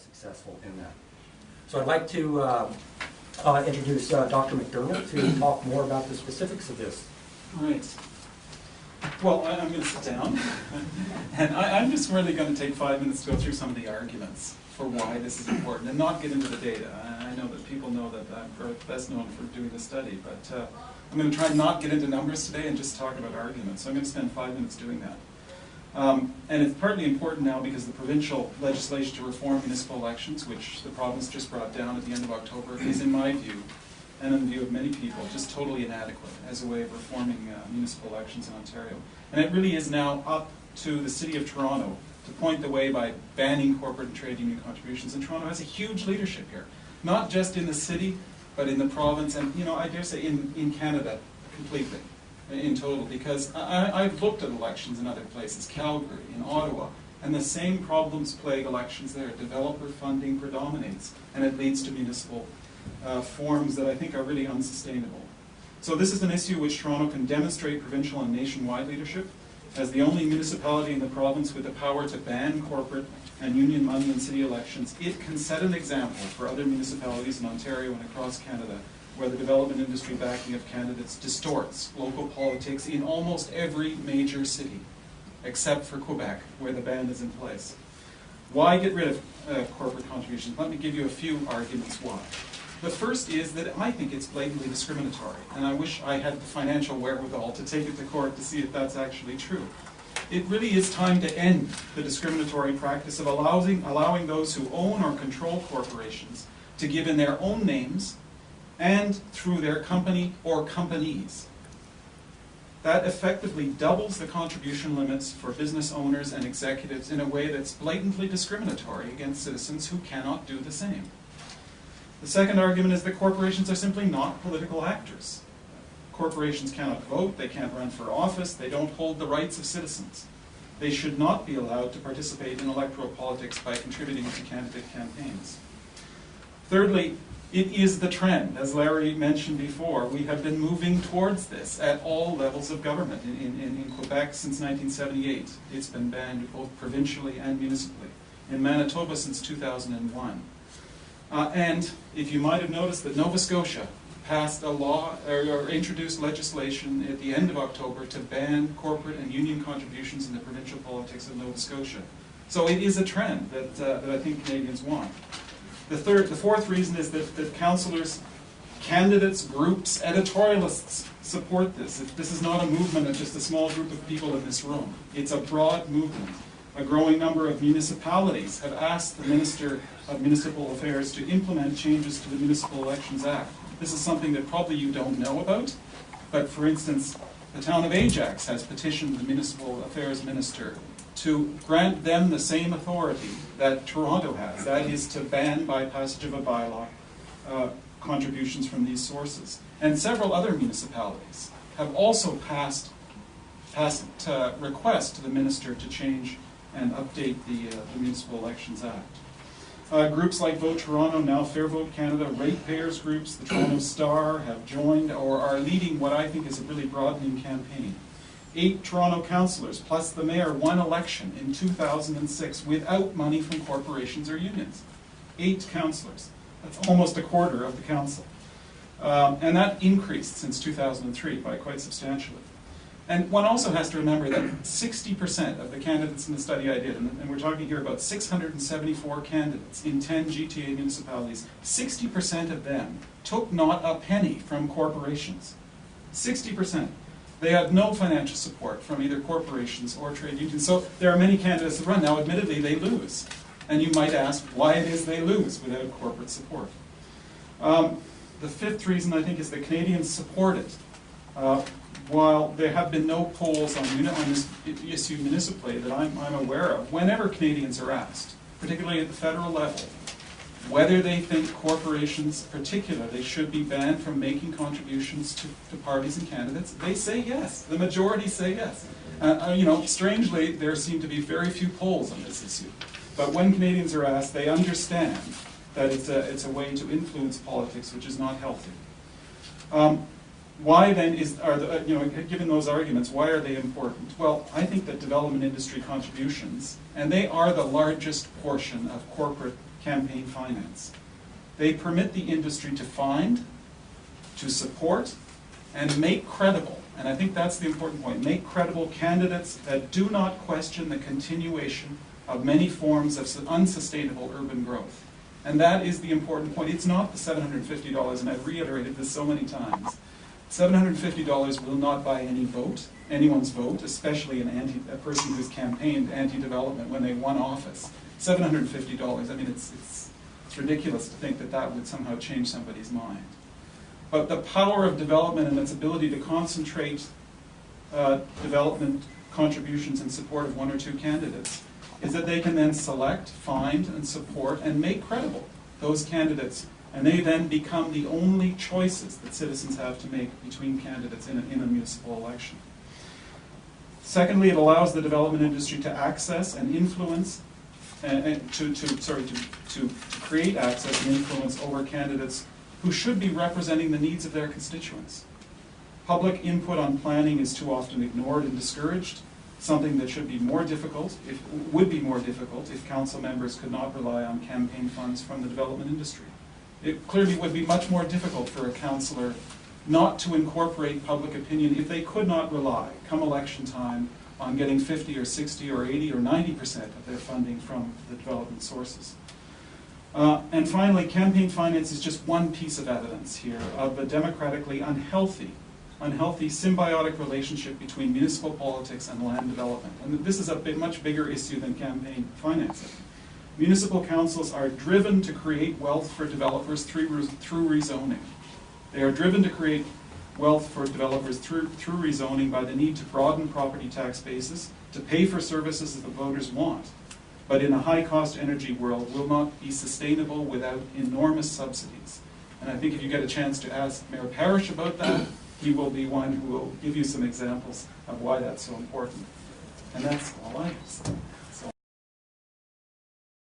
successful in that. So I'd like to introduce Dr. MacDermid to talk more about the specifics of this. All right. Well, I'm going to sit down, and I'm just really going to take 5 minutes to go through some of the arguments for why this is important, and not get into the data. I know that people know that I'm best known for doing the study, but I'm going to try not get into numbers today and just talk about arguments. So I'm going to spend 5 minutes doing that. And it's partly important now because the provincial legislation to reform municipal elections, which the province just brought down at the end of October, is, in my view, and in the view of many people, just totally inadequate as a way of reforming municipal elections in Ontario. And it really is now up to the City of Toronto to point the way by banning corporate and trade union contributions. And Toronto has a huge leadership here, not just in the city, but in the province, and I dare say in Canada completely, in total, because I've looked at elections in other places, Calgary, in Ottawa, and the same problems plague elections there. Developer funding predominates, and it leads to municipal forms that I think are really unsustainable. So this is an issue which Toronto can demonstrate provincial and nationwide leadership. As the only municipality in the province with the power to ban corporate and union money in city elections, it can set an example for other municipalities in Ontario and across Canada where the development industry backing of candidates distorts local politics in almost every major city, except for Quebec, where the ban is in place. Why get rid of corporate contributions? Let me give you a few arguments why. The first is that I think it's blatantly discriminatory, and I wish I had the financial wherewithal to take it to court to see if that's actually true. It really is time to end the discriminatory practice of allowing those who own or control corporations to give in their own names and through their company or companies. That effectively doubles the contribution limits for business owners and executives in a way that's blatantly discriminatory against citizens who cannot do the same. The second argument is that corporations are simply not political actors. Corporations cannot vote, they can't run for office, they don't hold the rights of citizens. They should not be allowed to participate in electoral politics by contributing to candidate campaigns. Thirdly, it is the trend. As Larry mentioned before, we have been moving towards this at all levels of government. In Quebec since 1978, it's been banned both provincially and municipally. In Manitoba since 2001. And if you might have noticed that Nova Scotia passed a law or introduced legislation at the end of October to ban corporate and union contributions in the provincial politics of Nova Scotia. So it is a trend that I think Canadians want. The fourth reason is that councillors, candidates, groups, editorialists support this. This is not a movement of just a small group of people in this room. It's a broad movement. A growing number of municipalities have asked the Minister of Municipal Affairs to implement changes to the Municipal Elections Act. This is something that probably you don't know about, but for instance, the town of Ajax has petitioned the Municipal Affairs Minister to grant them the same authority that Toronto has, that is to ban by passage of a bylaw contributions from these sources. And several other municipalities have also passed requests to the Minister to change and update the Municipal Elections Act. Groups like Vote Toronto, now Fair Vote Canada, ratepayers groups, the Toronto Star have joined or are leading what I think is a really broadening campaign. 8 Toronto councillors plus the mayor won election in 2006 without money from corporations or unions. 8 councillors. That's almost a quarter of the council. And that increased since 2003 by quite substantially. And one also has to remember that 60% of the candidates in the study I did, and we're talking here about 674 candidates in 10 GTA municipalities, 60% of them took not a penny from corporations. 60%. They had no financial support from either corporations or trade unions. So there are many candidates that run. Now, admittedly, they lose. And you might ask why it is they lose without corporate support. The fifth reason, I think, is that Canadians support it. While there have been no polls on this issue municipally that I'm aware of, whenever Canadians are asked, particularly at the federal level, whether they think corporations particularly should be banned from making contributions to parties and candidates, they say yes. The majority say yes. Strangely, there seem to be very few polls on this issue. But when Canadians are asked, they understand that it's a way to influence politics, which is not healthy. Why then given those arguments, why are they important? Well, I think that development industry contributions, and they are the largest portion of corporate campaign finance, they permit the industry to find, to support, and make credible, and I think that's the important point, make credible candidates that do not question the continuation of many forms of unsustainable urban growth. And that is the important point. It's not the $750, and I've reiterated this so many times. $750 will not buy anyone's vote, especially a person who's campaigned anti-development when they won office. $750, I mean, it's ridiculous to think that that would somehow change somebody's mind. But the power of development and its ability to concentrate development contributions in support of one or two candidates is that they can then select, find, and support, and make credible those candidates, and they then become the only choices that citizens have to make between candidates in a municipal election. Secondly, it allows the development industry to access and influence, to create access and influence over candidates who should be representing the needs of their constituents. Public input on planning is too often ignored and discouraged, something that should be more difficult, would be more difficult if council members could not rely on campaign funds from the development industry. It clearly would be much more difficult for a councillor not to incorporate public opinion if they could not rely, come election time, on getting 50 or 60 or 80 or 90% of their funding from the development sources. And finally, campaign finance is just one piece of evidence here of a democratically unhealthy symbiotic relationship between municipal politics and land development. And this is a much bigger issue than campaign financing. Municipal councils are driven to create wealth for developers through rezoning. They are driven to create wealth for developers through rezoning by the need to broaden property tax bases, to pay for services that the voters want, but in a high-cost energy world will not be sustainable without enormous subsidies. And I think if you get a chance to ask Mayor Parrish about that, he will be one who will give you some examples of why that's so important. And that's all I have to say.